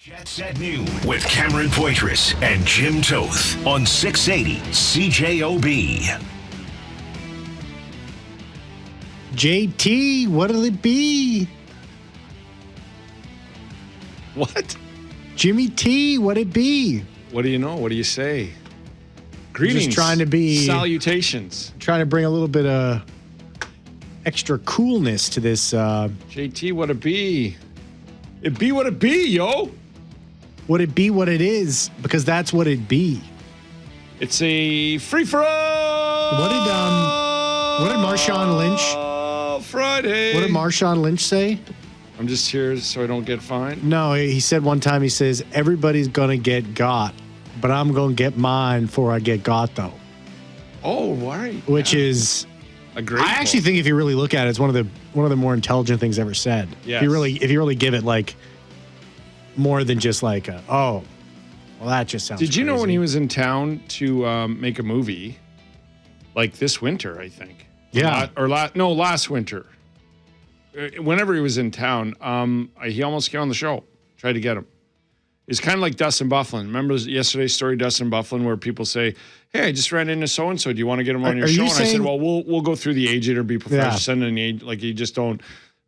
Jets at noon with Cameron Poitras and Jim Toth on 680 CJOB. JT, what'll it be? What? Jimmy T, what'd it be? What do you know? What do you say? Greetings. Just trying to be... Salutations. Trying to bring a little bit of extra coolness to this. JT, what it be? It be what it be, yo. Would it be what it is? Because that's what it be. It's a free-for-all. What did Marshawn Lynch... Friday. What did Marshawn Lynch say? I'm just here so I don't get fined. No, he said one time, he says, everybody's going to get got, but I'm going to get mine before I get got, though. Oh, right. Which is... a great I actually think if you really look at it, it's one of the more intelligent things ever said. Yes. If you really give it like more than just like well that just sounds Did you know crazy. when he was in town to make a movie like this winter, I think? Yeah. Last winter. Whenever he was in town, he almost came on the show. Tried to get him. It's kind of like Dustin Bufflin. Remember yesterday's story, Dustin Bufflin, where people say, "Hey, I just ran into so and so. Do you want to get him on your show?" And I said, "Well, we'll go through the agent or be professional. Yeah. Send an agent. Like you just don't."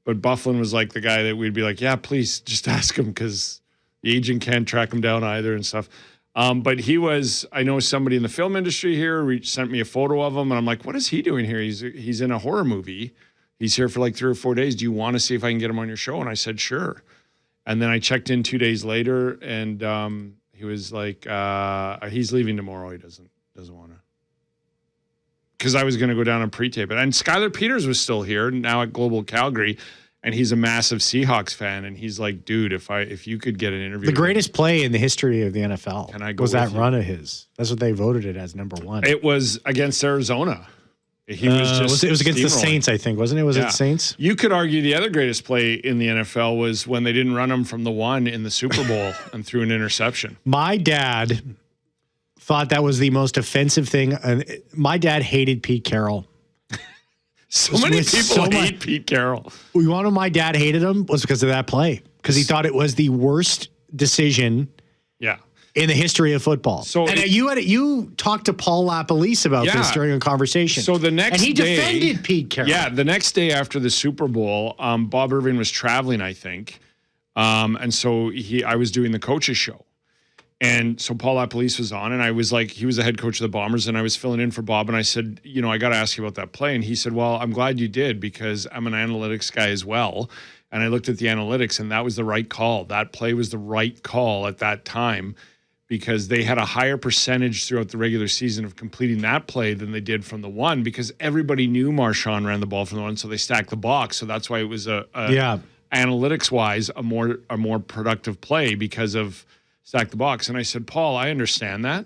But Bufflin was like the guy that we'd be like, "Yeah, please, just ask him because the agent can't track him down either and stuff." But he was. I know somebody in the film industry here sent me a photo of him, and I'm like, "What is he doing here? He's in a horror movie. He's here for like 3 or 4 days. Do you want to see if I can get him on your show?" And I said, "Sure." And then I checked in 2 days later, and he was like, he's leaving tomorrow. He doesn't want to. Because I was going to go down and pre-tape it. And Skylar Peters was still here, now at Global Calgary, and he's a massive Seahawks fan. And he's like, dude, if you could get an interview. The greatest play in the history of the NFL Can I go was that with you? run of his. That's what they voted it as number one. It was against Arizona. He was just it was against the steamrolling. Saints, I think, wasn't it? Was Yeah. it Saints? You could argue the other greatest play in the NFL was when they didn't run him from the one in the Super Bowl and threw an interception. My dad thought that was the most offensive thing. My dad hated Pete Carroll. So many people hate Pete Carroll. You want to know my dad hated him? Was because of that play. Because he thought it was the worst decision Yeah. in the history of football. So you talked to Paul LaPolice about this during a converation. So the next and he day, defended Pete Carroll. Yeah, the next day after the Super Bowl, Bob Irvin was traveling, I think, and so I was doing the coaches show, and so Paul LaPolice was on, and I was like, he was the head coach of the Bombers, and I was filling in for Bob, and I said, I got to ask you about that play, and he said, well, I'm glad you did because I'm an analytics guy as well, and I looked at the analytics, and that was the right call. That play was the right call at that time, because they had a higher percentage throughout the regular season of completing that play than they did from the one, because everybody knew Marshawn ran the ball from the one, so they stacked the box. So that's why it was analytics-wise a more productive play because of stack the box. And I said, Paul, I understand that,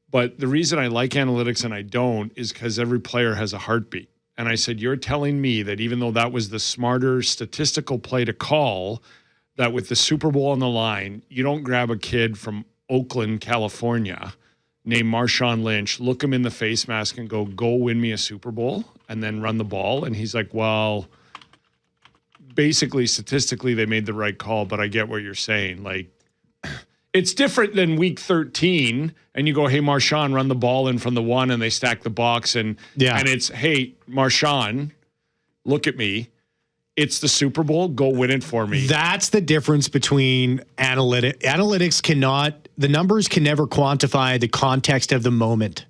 but the reason I like analytics and I don't is because every player has a heartbeat. And I said, you're telling me that even though that was the smarter statistical play to call, that with the Super Bowl on the line, you don't grab a kid from Oakland, California, named Marshawn Lynch, look him in the face mask and go win me a Super Bowl and then run the ball. And he's like, well, basically, statistically, they made the right call, but I get what you're saying. Like, it's different than week 13 and you go, hey, Marshawn, run the ball in from the one and they stack the box. And it's, hey, Marshawn, look at me. It's the Super Bowl. Go win it for me. That's the difference between analytics. Analytics the numbers can never quantify the context of the moment.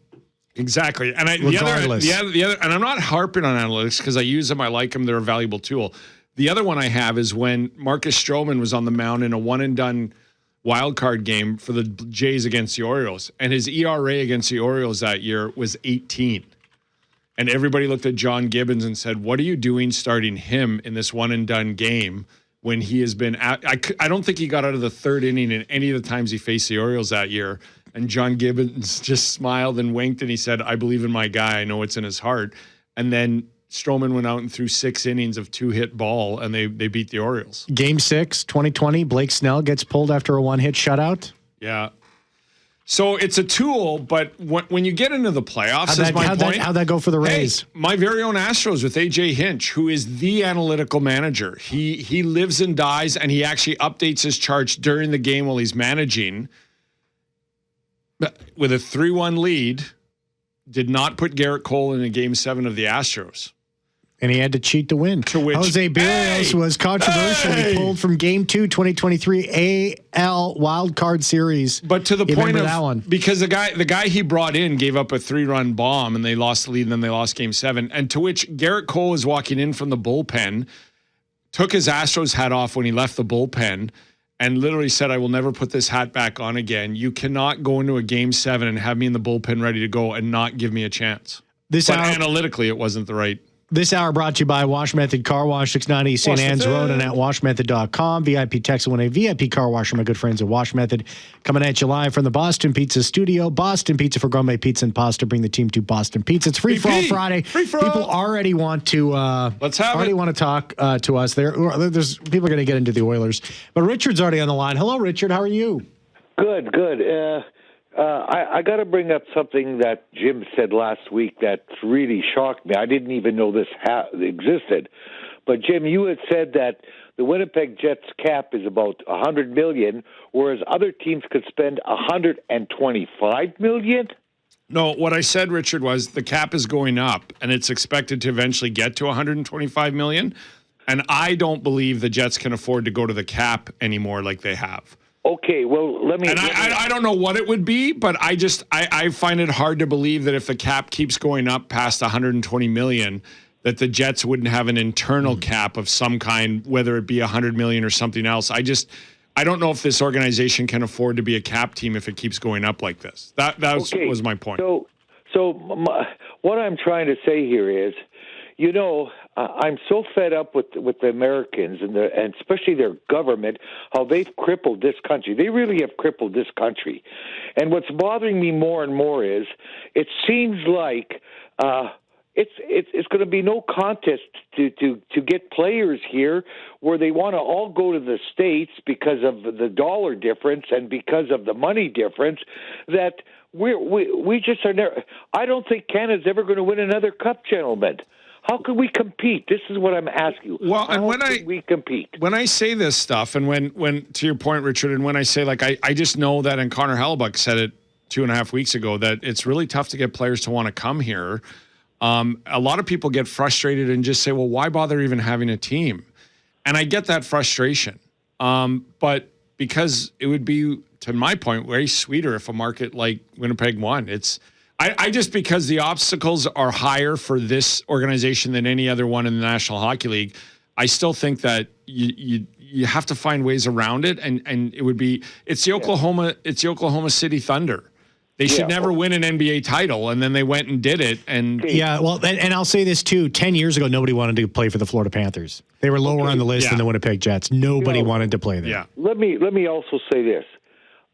Exactly. And Regardless. the other, and I'm not harping on analytics because I use them. I like them. They're a valuable tool. The other one I have is when Marcus Stroman was on the mound in a one and done wild card game for the Jays against the Orioles. And his ERA against the Orioles that year was 18. And everybody looked at John Gibbons and said, what are you doing starting him in this one-and-done game when he has been – I don't think he got out of the third inning in any of the times he faced the Orioles that year. And John Gibbons just smiled and winked, and he said, I believe in my guy. I know it's in his heart. And then Stroman went out and threw 6 innings of 2-hit ball, and they beat the Orioles. Game 6, 2020, Blake Snell gets pulled after a one-hit shutout. Yeah. So it's a tool, but when you get into the playoffs, how'd that go for the Rays? Hey, my very own Astros with AJ Hinch, who is the analytical manager. He lives and dies, and he actually updates his charts during the game while he's managing. But with a 3-1 lead, did not put Garrett Cole in a Game 7 of the Astros. And he had to cheat to win. To which, Jose Berrios was controversial. He pulled from Game 2, 2023 AL Wild Card Series. But to the point of that one, because the guy he brought in gave up a 3-run bomb, and they lost the lead, and then they lost Game 7. And to which Garrett Cole was walking in from the bullpen, took his Astros hat off when he left the bullpen, and literally said, "I will never put this hat back on again. You cannot go into a Game 7 and have me in the bullpen ready to go and not give me a chance." But analytically, it wasn't the right. This hour brought to you by Wash Method Car Wash, 690 St. Anne's Road, and at washmethod.com. VIP text 1A VIP Car Wash from my good friends at Wash Method. Coming at you live from the Boston Pizza Studio. Boston Pizza for gourmet pizza and pasta. Bring the team to Boston Pizza. It's Free For All Friday. Free for all. People already want to want to talk to us. There's people are going to get into the Oilers. But Richard's already on the line. Hello, Richard. How are you? Good. I got to bring up something that Jim said last week that really shocked me. I didn't even know this existed. But, Jim, you had said that the Winnipeg Jets cap is about $100 million, whereas other teams could spend $125 million? No, what I said, Richard, was the cap is going up, and it's expected to eventually get to $125 million. And I don't believe the Jets can afford to go to the cap anymore like they have. Okay, well, let me... And I don't know what it would be, but I find it hard to believe that if the cap keeps going up past $120 million, that the Jets wouldn't have an internal cap of some kind, whether it be $100 million or something else. I don't know if this organization can afford to be a cap team if it keeps going up like this. That was my point. What I'm trying to say here is, I'm so fed up with the Americans and especially their government, how they've crippled this country. They really have crippled this country. And what's bothering me more and more is it seems like it's going to be no contest to get players here where they want to all go to the States because of the dollar difference and because of the money difference that we just are never. I don't think Canada's ever going to win another cup, gentlemen. How can we compete? This is what I'm asking you. Well, and we compete? When I say this stuff, and when to your point, Richard, and when I say I just know that, and Connor Hellebuck said it 2.5 weeks ago, that it's really tough to get players to want to come here. A lot of people get frustrated and just say, well, why bother even having a team? And I get that frustration. But because it would be, to my point, way sweeter if a market like Winnipeg won. I just, because the obstacles are higher for this organization than any other one in the National Hockey League, I still think that you have to find ways around it, and it's the Oklahoma City Thunder. They should never win an NBA title, and then they went and did it. And and I'll say this too: 10 years ago, nobody wanted to play for the Florida Panthers. They were lower on the list than the Winnipeg Jets. Nobody wanted to play there. Yeah. Let me also say this.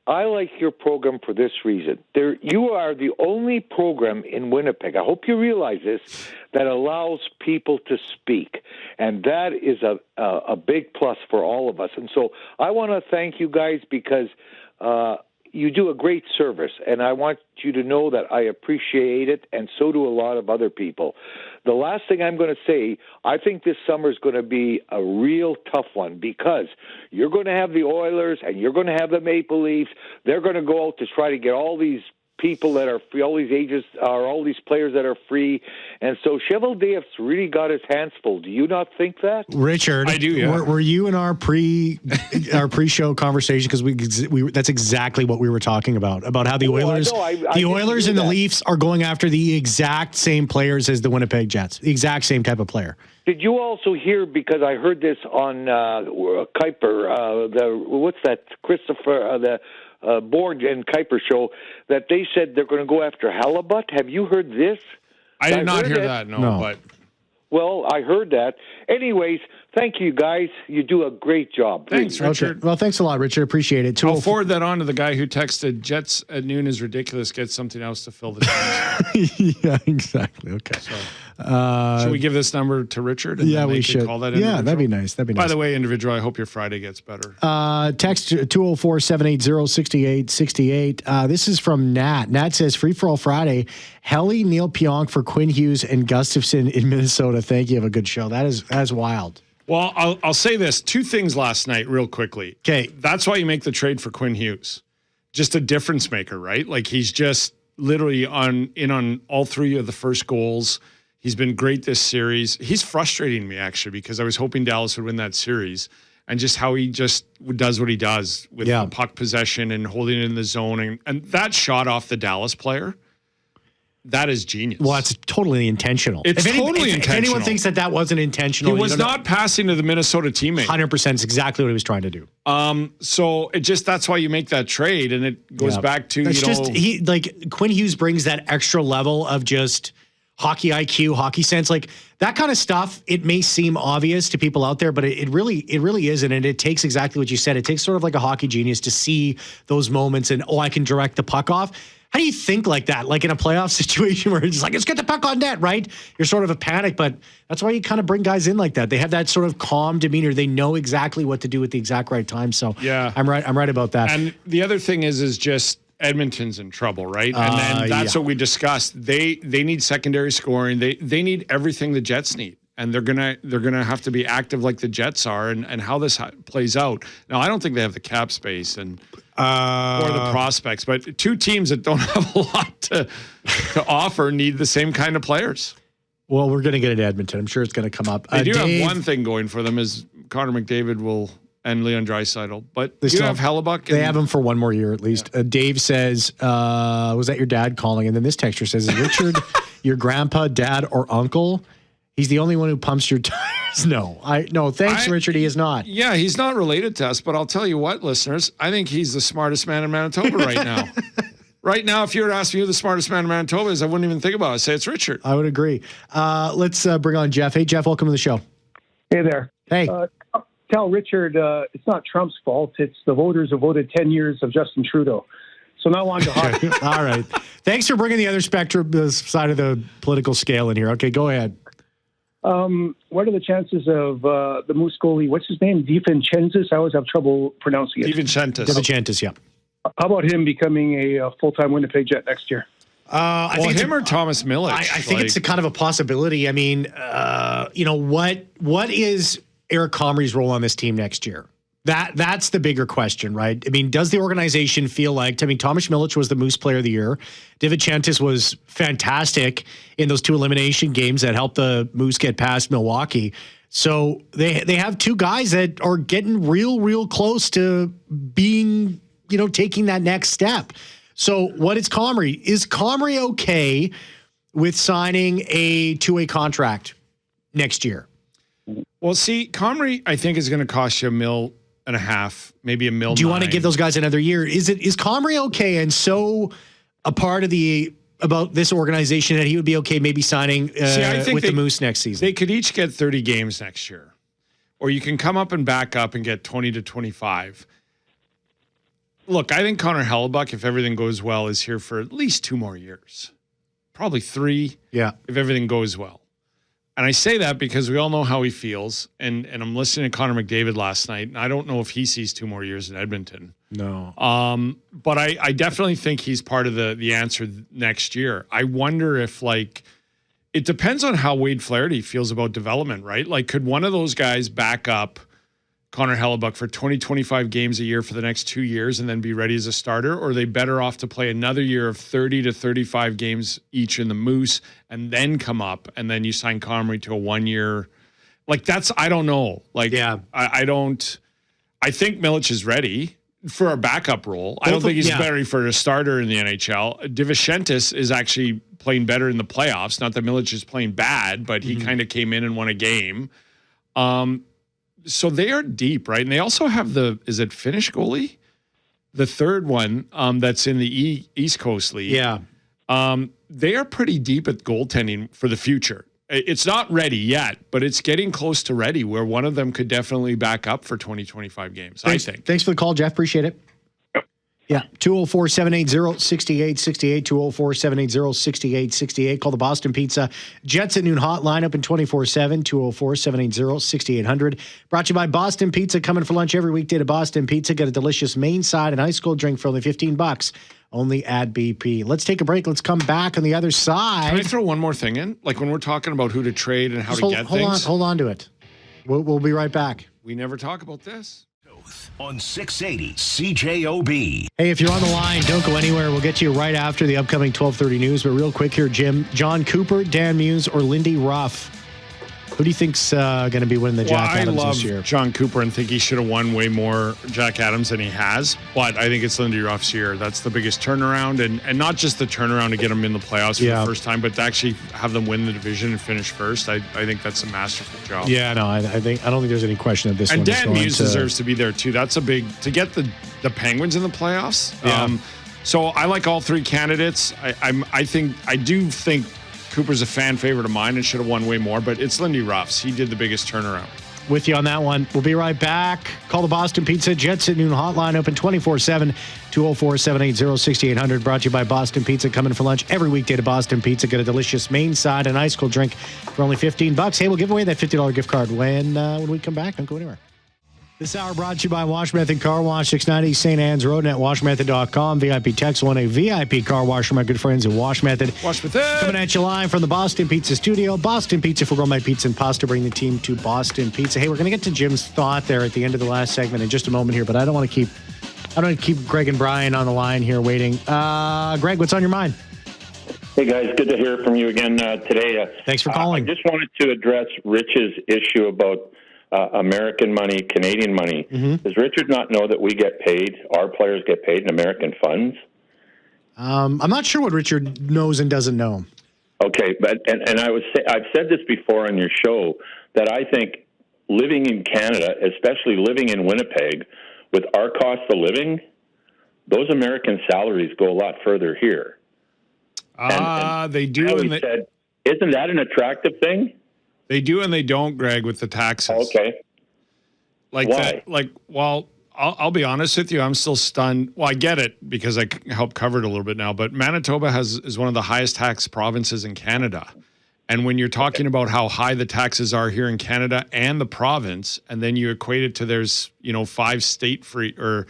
I like your program for this reason. You are the only program in Winnipeg, I hope you realize this, that allows people to speak. And that is a big plus for all of us. And so I want to thank you guys because you do a great service. And I want you to know that I appreciate it, and so do a lot of other people. The last thing I'm going to say, I think this summer is going to be a real tough one because you're going to have the Oilers and you're going to have the Maple Leafs. They're going to go out to try to get all these people that are free, all these agents, or all these players that are free. And so Cheveldaev's really got his hands full. Do you not think that? Richard, I do, yeah. Were you in our pre-show conversation? Because we that's exactly what we were talking about how the Oilers, Oilers and the Leafs are going after the exact same players as the Winnipeg Jets, the exact same type of player. Did you also hear, because I heard this on Kuiper, what's that, Christopher, the Borg and Kuiper show, that they said they're going to go after Halibut? Have you heard this? I did not hear that, no. But well, I heard that. Anyways, thank you, guys. You do a great job. Thanks, Richard. Okay. Well, thanks a lot, Richard. Appreciate it. I'll forward that on to the guy who texted, Jets at noon is ridiculous. Get something else to fill the time. Yeah, exactly. Okay. Should we give this number to Richard? And then we should. Call that that'd be nice. By the way, individual, I hope your Friday gets better. Text 204-780-6868. This is from Nat. Nat says, free for all Friday. Helly, Neil Pionk for Quinn Hughes and Gustafson in Minnesota. Thank you. Have a good show. That's wild. Well, I'll say this. 2 things last night real quickly. Okay. That's why you make the trade for Quinn Hughes. Just a difference maker, right? Like he's just literally on all 3 of the first goals. He's been great this series. He's frustrating me, actually, because I was hoping Dallas would win that series. And just how he just does what he does with the puck possession and holding it in the zone. And that shot off the Dallas player, that is genius. Well, it's totally intentional. It's totally intentional. If anyone thinks that wasn't intentional. He was not passing to the Minnesota teammate. 100% is exactly what he was trying to do. So that's why you make that trade. And it goes back to, Quinn Hughes brings that extra level of just hockey IQ, hockey sense, like that kind of stuff. It may seem obvious to people out there, but it really isn't. And it takes exactly what you said. It takes sort of like a hockey genius to see those moments and, I can direct the puck off. How do you think like that? Like in a playoff situation where it's just like, let's get the puck on net, right? You're sort of a panic, but that's why you kind of bring guys in like that. They have that sort of calm demeanor. They know exactly what to do at the exact right time. So yeah, I'm right about that. And the other thing is just Edmonton's in trouble, right? And then that's what we discussed. They need secondary scoring. They need everything the Jets need. And they're gonna have to be active like the Jets are, and how this plays out. Now, I don't think they have the cap space or the prospects, but 2 teams that don't have a lot to offer need the same kind of players. Well, we're going to get it Edmonton. I'm sure it's going to come up. They do have one thing going for them is Connor McDavid and Leon Draisaitl, but they have Hellebuck. They have him for 1 more year at least. Yeah. Dave says, was that your dad calling? And then this texter says, is Richard your grandpa, dad, or uncle? He's the only one who pumps your tires. No, thanks, Richard. He is not. Yeah, he's not related to us, but I'll tell you what, listeners, I think he's the smartest man in Manitoba right now. Right now, if you were to ask me who the smartest man in Manitoba is, I wouldn't even think about it. I'd say it's Richard. I would agree. Let's bring on Jeff. Hey, Jeff, welcome to the show. Hey there. Hey. Tell Richard it's not Trump's fault. It's the voters who voted 10 years of Justin Trudeau. So now on to hockey. All right. Thanks for bringing the other spectrum, the side of the political scale in here. Okay, go ahead. What are the chances of the Moose goalie, what's his name, DiVincentis? I always have trouble pronouncing it. DiVincentis, yeah. How about him becoming a full-time Winnipeg Jet next year? I think him or Thomas Milic. I think it's a kind of a possibility. I mean, what is Eric Comrie's role on this team next year? That's the bigger question, right? I mean, does the organization feel like, Thomas Milic was the Moose Player of the Year. DiVincentis was fantastic in those 2 elimination games that helped the Moose get past Milwaukee. So they have 2 guys that are getting real close to being, taking that next step. So what is Comrie? Is Comrie okay with signing a 2-way contract next year? Well, see, Comrie, I think, is going to cost you $1.5 million, maybe $1.9 million. Do you want to give those guys another year? Is Comrie okay and so a part of about this organization that he would be okay maybe signing with the Moose next season? They could each get 30 games next year. Or you can come up and back up and get 20 to 25. Look, I think Connor Hellebuck, if everything goes well, is here for at least 2 more years. Probably 3 if everything goes well. And I say that because we all know how he feels. And I'm listening to Connor McDavid last night, and I don't know if he sees 2 more years in Edmonton. No. But I definitely think he's part of the answer next year. I wonder if, it depends on how Wade Flaherty feels about development, right? Like, could one of those guys back up Connor Hellebuck for 25 games a year for the next 2 years and then be ready as a starter? Or are they better off to play another year of 30 to 35 games each in the Moose and then come up and then you sign Comrie to a 1 year? I don't know. I think Milic is ready for a backup role. I don't think he's ready for a starter in the NHL. DiVincentis is actually playing better in the playoffs. Not that Milic is playing bad, but he kind of came in and won a game. So they are deep, right? And they also have is it Finnish goalie? The third one that's in the East Coast League. Yeah. They are pretty deep at goaltending for the future. It's not ready yet, but it's getting close to ready where one of them could definitely back up for 20, 25 games, I think. Thanks for the call, Jeff. Appreciate it. Yeah, 204-780-6868, 204-780-6868. Call the Boston Pizza Jets at noon hotline, open 24/7, 204-780-6800. Brought to you by Boston Pizza, coming for lunch every weekday to Boston Pizza. Get a delicious main side and ice cold drink for only $15, only at BP. Let's take a break. Let's come back on the other side. Can I throw one more thing in? Like when we're talking about who to trade and how to get things. Hold on to it. We'll be right back. We never talk about this. On 680 CJOB. Hey, if you're on the line, don't go anywhere. We'll get to you right after the upcoming 12:30 news. But real quick here, Jim, John Cooper, Dan Muse, or Lindy Ruff? Who do you think's going to be winning the Jack Adams this year? I love John Cooper and think he should have won way more Jack Adams than he has. But I think it's Lindy Ruff's year. That's the biggest turnaround. And not just the turnaround to get them in the playoffs for the first time, but to actually have them win the division and finish first. I think that's a masterful job. Yeah, no, I don't think there's any question that this one is going to... And Dan Muse deserves to be there, too. That's a big... To get the Penguins in the playoffs. Yeah. So I like all three candidates. I do think Cooper's a fan favorite of mine and should have won way more, but it's Lindy Ruff's. He did the biggest turnaround. With you on that one. We'll be right back. Call the Boston Pizza Jets at noon hotline, open 24/7, 204-780-6800. Brought to you by Boston Pizza, coming for lunch every weekday to Boston Pizza. Get a delicious main side and ice cold drink for only $15. Hey, we'll give away that $50 gift card when we come back. Don't go anywhere. This hour brought to you by Wash Method Car Wash, 690 St. Anne's Road, and at washmethod.com. VIP text 1A VIP car wash for my good friends at Wash Method. Wash Method. Coming at you live from the Boston Pizza Studio. Boston Pizza for gourmet pizza and pasta. Bring the team to Boston Pizza. Hey, we're going to get to Jim's thought there at the end of the last segment in just a moment here, but I don't want to keep Greg and Brian on the line here waiting. Greg, what's on your mind? Hey, guys. Good to hear from you again today. Thanks for calling. I just wanted to address Rich's issue about American money, Canadian money. Mm-hmm. Does Richard not know that we get paid, our players get paid in American funds? I'm not sure what Richard knows and doesn't know. Okay, but I've said this before on your show, that I think living in Canada, especially living in Winnipeg, with our cost of living, those American salaries go a lot further here. They do. Isn't that an attractive thing? They do and they don't, Greg, with the taxes. Okay. Why? I'll be honest with you. I'm still stunned. Well, I get it because I helped cover it a little bit now, but Manitoba is one of the highest tax provinces in Canada. And when you're talking about how high the taxes are here in Canada and the province, and then you equate it to there's 5 state-free or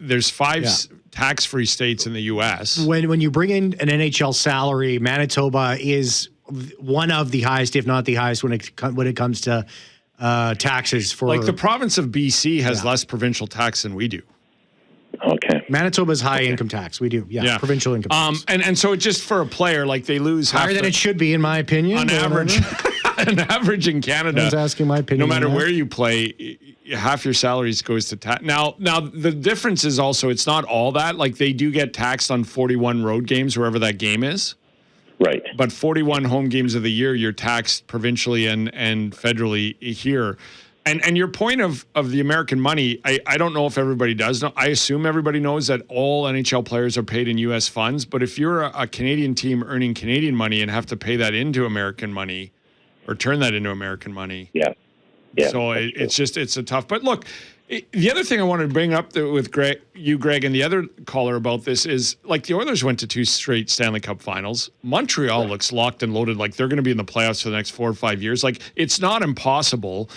there's 5 tax-free states in the U.S. When you bring in an NHL salary, Manitoba is one of the highest, if not the highest, when it comes to taxes for. Like the province of BC has less provincial tax than we do. Okay. Manitoba's high income tax. We do, provincial income tax. And so just for a player, like they lose higher than it should be, in my opinion, on average. On average in Canada, I was asking my opinion. No matter where you play, half your salaries goes to tax. Now the difference is also it's not all that. Like they do get taxed on 41 road games wherever that game is. Right. But 41 home games of the year, you're taxed provincially and federally here. And your point of the American money, I don't know if everybody does know. I assume everybody knows that all NHL players are paid in U.S. funds. But if you're a Canadian team earning Canadian money and have to pay that into American money or turn that into American money. Yeah. So it's a tough. But look, the other thing I wanted to bring up with Greg, and the other caller about this is like the Oilers went to 2 straight Stanley Cup finals. Montreal looks locked and loaded, like they're going to be in the playoffs for the next 4 or 5 years. Like it's not impossible,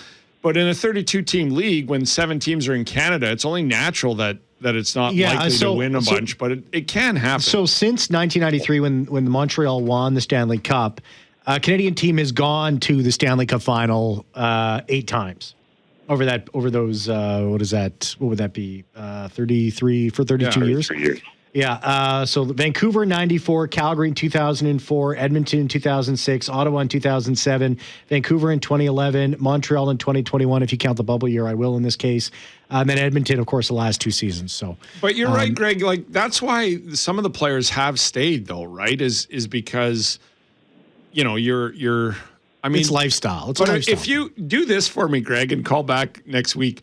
but in a 32-team league, when 7 teams are in Canada, it's only natural that it's not likely to win a bunch, but it can happen. So since 1993, when Montreal won the Stanley Cup, a Canadian team has gone to the Stanley Cup final 8 times. Over those, what is that? What would that be? 33 for 32 years? 33 years. Yeah. So Vancouver in 94, Calgary in 2004, Edmonton in 2006, Ottawa in 2007, Vancouver in 2011, Montreal in 2021. If you count the bubble year, I will in this case. And then Edmonton, of course, the last 2 seasons. So, but you're right, Greg. Like that's why some of the players have stayed, though, right? Is because you're. I mean, it's lifestyle. If you do this for me, Greg, and call back next week,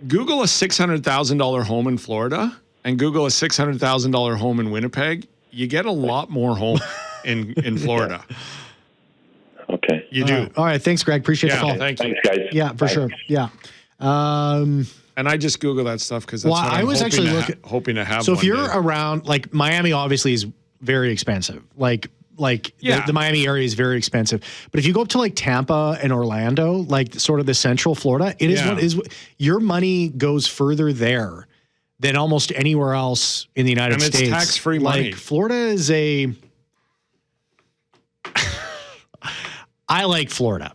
Google a $600,000 home in Florida and Google a $600,000 home in Winnipeg. You get a lot more home in Florida. Okay. You do. All right. Thanks, Greg. Appreciate the call. Thanks, guys. Yeah, for sure. Yeah. And And I just Google that stuff because that's Well, what I I'm was hoping, actually hoping to have. So if one you're day. around, like Miami, obviously is very expensive. The Miami area is very expensive. But if you go up to like Tampa and Orlando, like sort of the Central Florida, it is what is your money goes further there than almost anywhere else in the United States. It's tax-free money. Like Florida is I like Florida.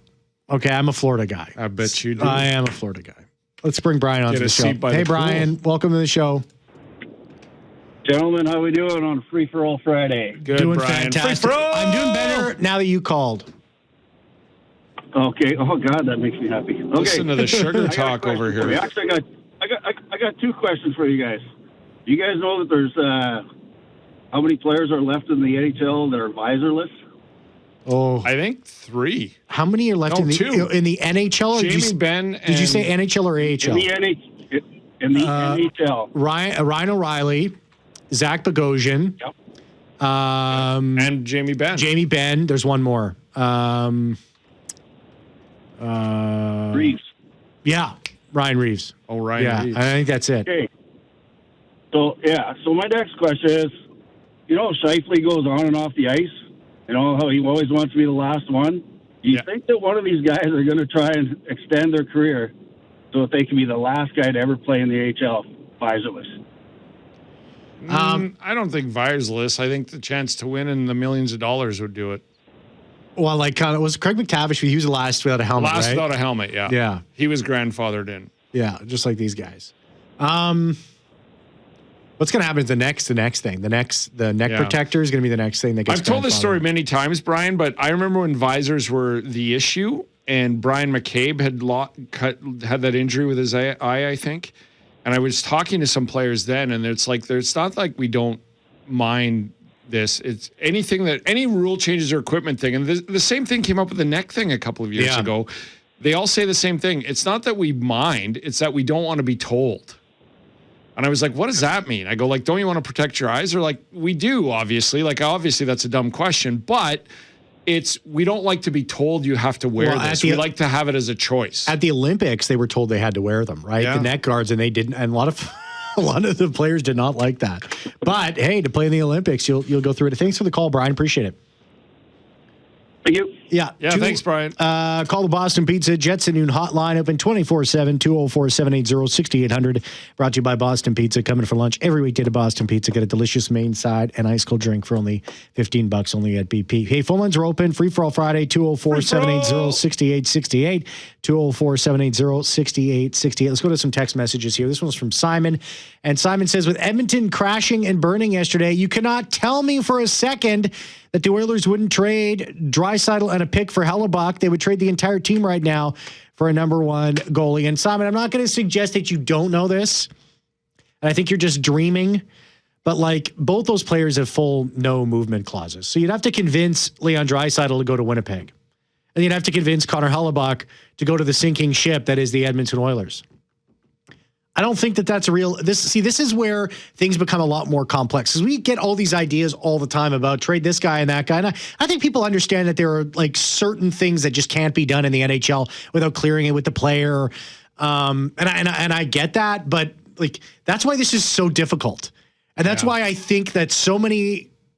Okay, I'm a Florida guy. I bet you do. I am a Florida guy. Let's bring Brian onto the show. Hey, Brian, welcome to the show. Gentlemen, how we doing on Free For All Friday? Good, doing Brian. fantastic. I'm doing better now that you called. Okay. Oh God, that makes me happy. Okay. Listen to the sugar talk over here. Actually, I got two questions for you guys. Do you guys know that there's how many players are left in the NHL that are visorless? Oh, I think 3. how many are left in the 2. in the NHL? Or Jamie Benn. Did you say NHL or AHL? In the NHL. Ryan O'Reilly, Zach Bogosian, Yep. And Jamie Benn. Jamie Benn. There's one more. Reeves. Yeah, Ryan Reeves. Oh, Ryan Yeah, Reeves. I think that's it. Okay. So my next question is, Scheifele goes on and off the ice. How he always wants to be the last one. Do you think that one of these guys are going to try and extend their career so that they can be the last guy to ever play in the AHL visorless? I don't think visorless. I think the chance to win and the millions of dollars would do it. Well, was Craig McTavish? He was the last without a helmet, Last right? without a helmet, yeah. Yeah. He was grandfathered in. Yeah, just like these guys. What's going to happen is the next thing. The neck protector is going to be the next thing that gets. I've told this story many times, Brian, but I remember when visors were the issue, and Brian McCabe had that injury with his eye, I think. And I was talking to some players then, and it's not like we don't mind this. It's any rule changes or equipment thing, and the same thing came up with the neck thing a couple of years ago. They all say the same thing. It's not that we mind; it's that we don't want to be told. And I was like, what does that mean? I go, don't you want to protect your eyes? Or we do, obviously. Obviously, that's a dumb question. But we don't like to be told you have to wear this. We like to have it as a choice. At the Olympics, they were told they had to wear them, right? Yeah. The neck guards, and they didn't. And a lot of the players did not like that. But, hey, to play in the Olympics, you'll go through it. Thanks for the call, Brian. Appreciate it. Thank you. Yeah. Thanks, Brian. Call the Boston Pizza Jets at noon hotline, open 24/7, 204-780-6800. Brought to you by Boston Pizza, coming for lunch every weekday to Boston Pizza. Get a delicious main side and ice cold drink for only $15 only at BP. Hey, phone lines are open. Free for all Friday, 204-780-6868. 204-780-6868. Let's go to some text messages here. This one's from Simon. And Simon says, with Edmonton crashing and burning yesterday, you cannot tell me for a second that the Oilers wouldn't trade Draisaitl and a pick for Hellebuck. They would trade the entire team right now for a number 1 goalie. And Simon, I'm not going to suggest that you don't know this. And I think you're just dreaming. But both those players have full no movement clauses. So you'd have to convince Leon Draisaitl to go to Winnipeg. And you'd have to convince Connor Hellebuck to go to the sinking ship that is the Edmonton Oilers. I don't think that that's a real. This is where things become a lot more complex because we get all these ideas all the time about trade this guy and that guy. And I think people understand that there are certain things that just can't be done in the NHL without clearing it with the player. And I get that, but that's why this is so difficult. And that's why I think that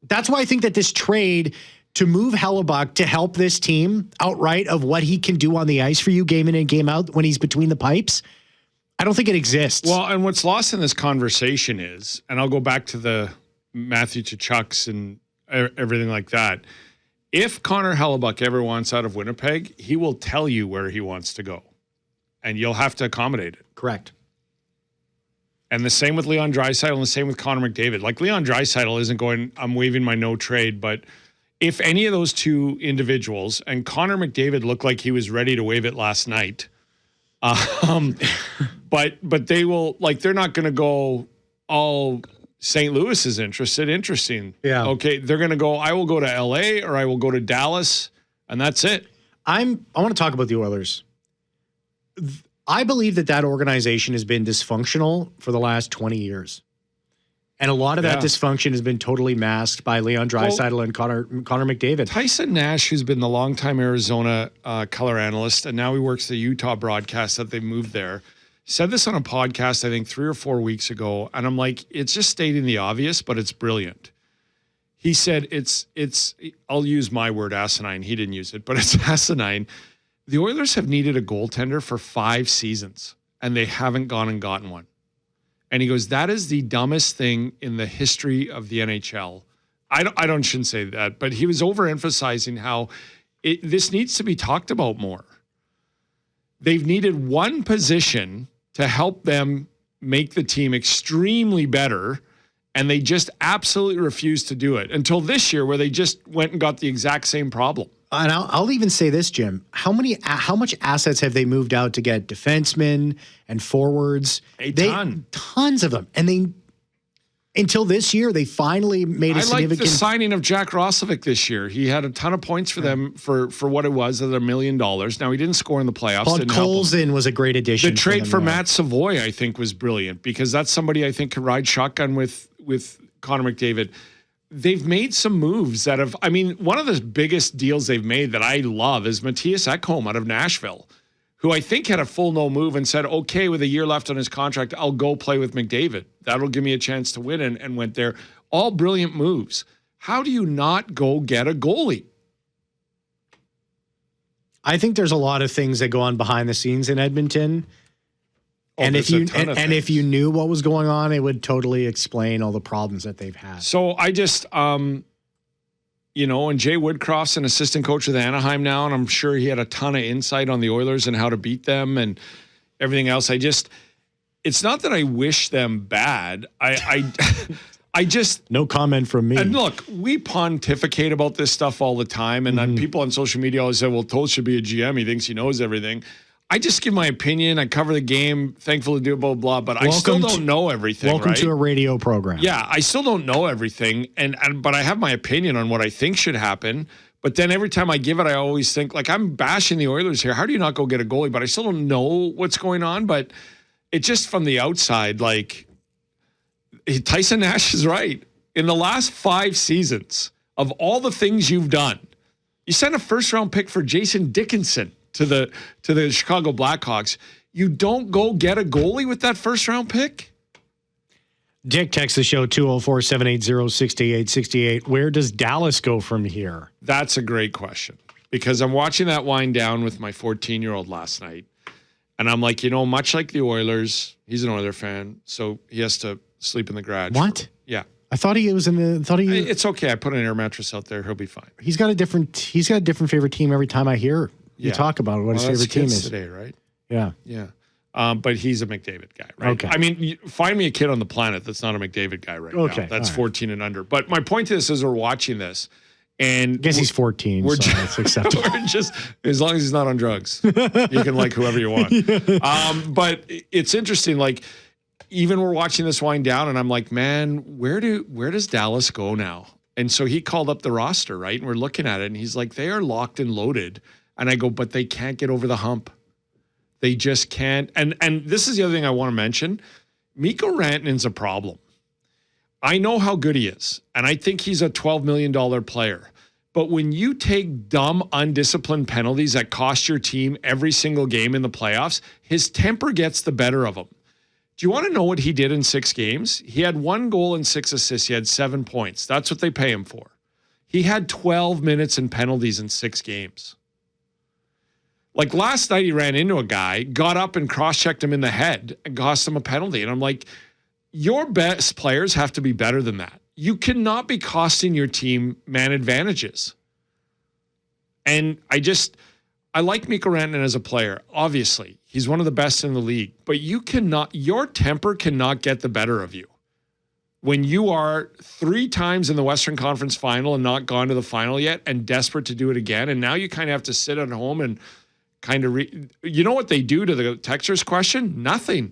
that's why I think that this trade to move Hellebuck to help this team outright of what he can do on the ice for you game in and game out when he's between the pipes, I don't think it exists. Well, and what's lost in this conversation is, and I'll go back to the Matthew Tkachuk's and everything like that. If Connor Hellebuck ever wants out of Winnipeg, he will tell you where he wants to go, and you'll have to accommodate it. Correct. And the same with Leon Draisaitl and the same with Connor McDavid. Leon Draisaitl isn't going, I'm waiving my no trade, but if any of those two individuals, and Connor McDavid looked like he was ready to waive it last night, but they will, they're not going to go all St. Louis is interesting. Yeah. Okay. They're going to go, I will go to LA or I will go to Dallas, and that's it. I want to talk about the Oilers. I believe that organization has been dysfunctional for the last 20 years. And a lot of that dysfunction has been totally masked by Leon Draisaitl and Connor McDavid. Tyson Nash, who's been the longtime Arizona color analyst, and now he works the Utah broadcast that they moved there, said this on a podcast, I think 3 or 4 weeks ago. And I'm like, it's just stating the obvious, but it's brilliant. He said it's I'll use my word asinine. He didn't use it, but it's asinine. The Oilers have needed a goaltender for 5 seasons and they haven't gone and gotten one. And he goes, that is the dumbest thing in the history of the NHL. I shouldn't say that, but he was overemphasizing how this needs to be talked about more. They've needed one position to help them make the team extremely better, and they just absolutely refused to do it until this year, where they just went and got the exact same problem. And I'll even say this, Jim. How much assets have they moved out to get defensemen and forwards? Tons of them. And until this year, they finally made a significant... I like the signing of Jack Roslovic this year. He had a ton of points for them for what it was, at $1 million. Now, he didn't score in the playoffs. Paul Colson was a great addition. The trade for Matt Savoy, I think, was brilliant, because that's somebody I think could ride shotgun with Connor McDavid. They've made some moves that have... I mean, one of the biggest deals they've made that I love is Matthias Ekholm out of Nashville, who I think had a full no move and said, okay, with a year left on his contract, I'll go play with McDavid. That'll give me a chance to win, and went there. All brilliant moves. How do you not go get a goalie? I think there's a lot of things that go on behind the scenes in Edmonton. And if you knew what was going on, it would totally explain all the problems that they've had. So I just, and Jay Woodcroft's an assistant coach with Anaheim now, and I'm sure he had a ton of insight on the Oilers and how to beat them and everything else. It's not that I wish them bad. I just... No comment from me. And look, we pontificate about this stuff all the time, and then people on social media always say, well, Toth should be a GM. He thinks he knows everything. I just give my opinion. I cover the game. Thankful to do it, blah, blah, but I still don't know everything. Welcome right? to a radio program. Yeah, I still don't know everything, but I have my opinion on what I think should happen. But then every time I give it, I always think, like, I'm bashing the Oilers here. How do you not go get a goalie? But I still don't know what's going on. But it just, from the outside, like, Tyson Nash is right. In the last 5 seasons, of all the things you've done, you sent a first-round pick for Jason Dickinson to the Chicago Blackhawks. You don't go get a goalie with that first-round pick? Dick texts the show 204-780-6868. Where does Dallas go from here? That's a great question, because I'm watching that wind down with my 14-year-old last night, and I'm like, much like the Oilers, he's an Oiler fan, so he has to sleep in the garage. What? Yeah. I thought he was in the... It's okay. I put an air mattress out there. He'll be fine. He's got a different favorite team every time I hear you talk about what his favorite team is today, right? Yeah. Yeah. But he's a McDavid guy, right? Okay. I mean, find me a kid on the planet that's not a McDavid guy right now. That's 14 and under. But my point to this is, we're watching this, and I guess he's 14, so it's acceptable. We're just, as long as he's not on drugs, you can like whoever you want. But it's interesting, like, even we're watching this wind down, and I'm like, man, where does Dallas go now? And so he called up the roster, right? And we're looking at it, and he's like, they are locked and loaded. And I go, but they can't get over the hump. They just can't. And this is the other thing I want to mention. Mikko Rantanen's a problem. I know how good he is, and I think he's a $12 million player. But when you take dumb, undisciplined penalties that cost your team every single game in the playoffs, his temper gets the better of him. Do you want to know what he did in 6 games? He had 1 goal and 6 assists. He had 7 points. That's what they pay him for. He had 12 minutes in penalties in 6 games. Like, last night, he ran into a guy, got up and cross-checked him in the head and cost him a penalty. And I'm like, your best players have to be better than that. You cannot be costing your team man advantages. And I like Mikko Rantanen as a player. Obviously, he's one of the best in the league. But your temper cannot get the better of you. When you are 3 times in the Western Conference Final and not gone to the final yet, and desperate to do it again, and now you kind of have to sit at home and kind of you know what they do to the texter's question? Nothing.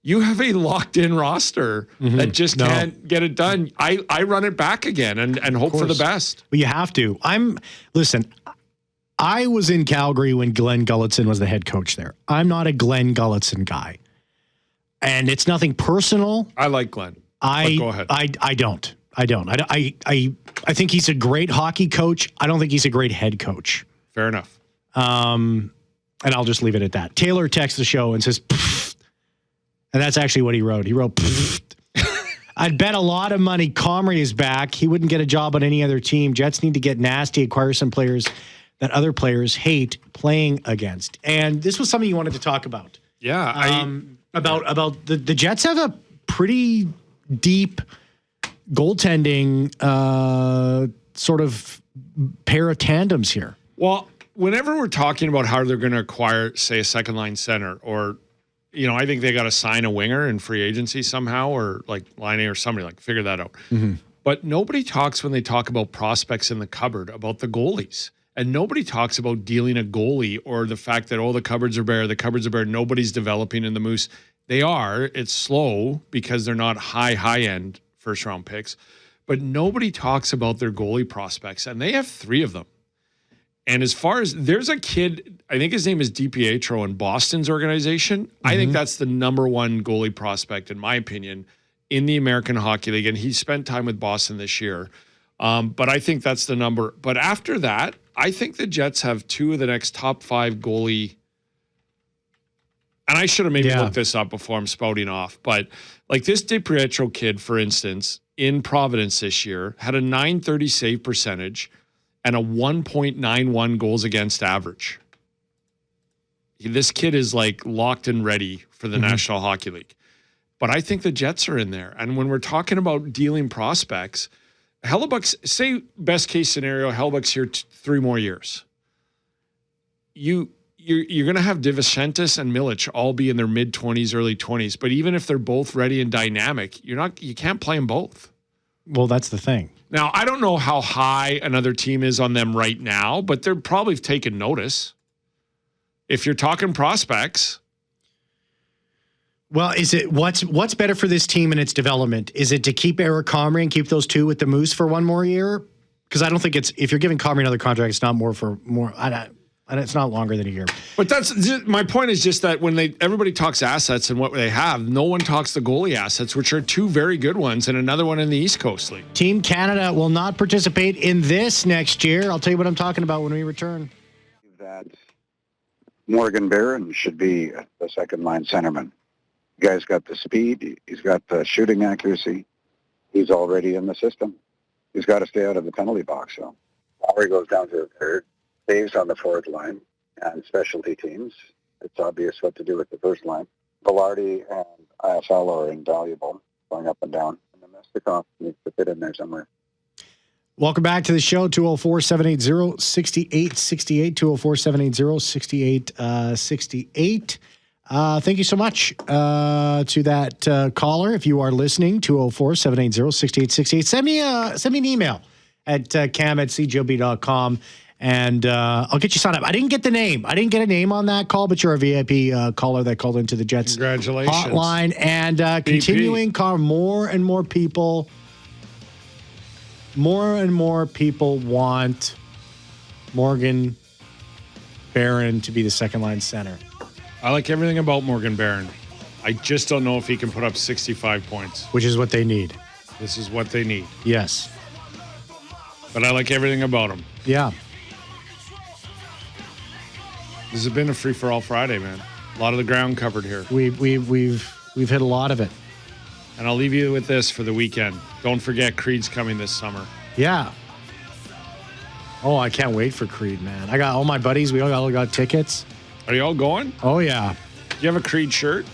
You have a locked-in roster that just can't get it done. I run it back again and hope for the best. Well, you have to. Listen, I was in Calgary when Glenn Gulutzan was the head coach there. I'm not a Glenn Gulutzan guy. And it's nothing personal. I like Glenn. Go ahead. I don't. I think he's a great hockey coach. I don't think he's a great head coach. Fair enough. And I'll just leave it at that. Taylor texts the show and says, And that's actually what he wrote. He wrote, I'd bet a lot of money Comrie is back. He wouldn't get a job on any other team. Jets need to get nasty, acquire some players that other players hate playing against. And this was something you wanted to talk about. Yeah. About the Jets have a pretty deep goaltending sort of pair of tandems here. Well, whenever we're talking about how they're going to acquire, say, a second line center, or, I think they got to sign a winger in free agency somehow, or like Line A or somebody, like figure that out. Mm-hmm. But nobody talks when they talk about prospects in the cupboard about the goalies. And nobody talks about dealing a goalie or the fact that, the cupboards are bare, nobody's developing in the Moose. They are. It's slow because they're not high-end first-round picks. But nobody talks about their goalie prospects, and they have 3 of them. And as far as there's a kid, I think his name is DiPietro in Boston's organization. Mm-hmm. I think that's the number 1 goalie prospect, in my opinion, in the American Hockey League. And he spent time with Boston this year. But I think that's the number. But after that, I think the Jets have 2 of the next top 5 goalie. And I should have maybe looked this up before I'm spouting off. But like this DiPietro kid, for instance, in Providence this year, had a .930 save percentage and a 1.91 goals against average. This kid is like locked and ready for the National Hockey League. But I think the Jets are in there. And when we're talking about dealing prospects, Hellebuck's, say best case scenario, Hellebuck's here 3 more years. You're going to have DeVincentis and Milic all be in their mid-20s, early 20s. But even if they're both ready and dynamic, you can't play them both. Well, that's the thing. Now, I don't know how high another team is on them right now, but they're probably taking notice. If you're talking prospects. Well, is it what's better for this team and its development? Is it to keep Eric Comrie and keep those 2 with the Moose for 1 more year? Because I don't think if you're giving Comrie another contract, it's not more. It's not longer than a year. But my point is just that when everybody talks assets and what they have, no one talks the goalie assets, which are 2 very good ones and another one in the East Coast League. Team Canada will not participate in this next year. I'll tell you what I'm talking about when we return. That Morgan Barron should be the second line centerman. The guy's got the speed. He's got the shooting accuracy. He's already in the system. He's got to stay out of the penalty box. So Lowry goes down to the third. Saves on the forward line and specialty teams. It's obvious what to do with the first line. Velarde and ISL are invaluable, going up and down. And the Mestikov needs to fit in there somewhere. Welcome back to the show, 204-780-6868, 204-780-6868. Thank you so much to that caller. If you are listening, 204-780-6868. Send me an email at cam@cjob.com. And I'll get you signed up. I didn't get the name. I didn't get a name on that call, but you're a VIP caller that called into the Jets hotline. And continuing, more and more people want Morgan Barron to be the second line center. I like everything about Morgan Barron. I just don't know if he can put up 65 points. Which is what they need. This is what they need. Yes. But I like everything about him. Yeah. This has been a free-for-all Friday, man. A lot of the ground covered here. We've hit a lot of it. And I'll leave you with this for the weekend. Don't forget Creed's coming this summer. Yeah. Oh, I can't wait for Creed, man. I got all my buddies. We all got tickets. Are you all going? Oh, yeah. Do you have a Creed shirt?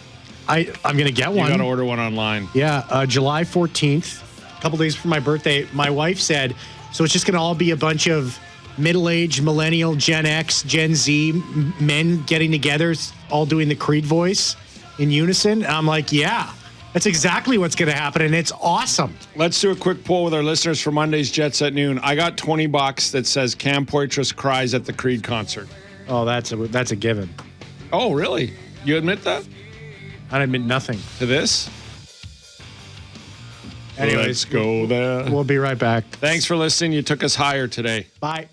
I'm going to get one. You got to order one online. Yeah, July 14th, a couple days before my birthday. My wife said, so it's just going to all be a bunch of middle-aged, millennial, Gen X, Gen Z men getting together, all doing the Creed voice in unison. And I'm like, yeah, that's exactly what's going to happen, and it's awesome. Let's do a quick poll with our listeners for Monday's Jets at noon. I got $20 that says Cam Poitras cries at the Creed concert. Oh, that's a given. Oh, really? You admit that? I admit nothing. To this? Anyways, let's go there. We'll be right back. Thanks for listening. You took us higher today. Bye.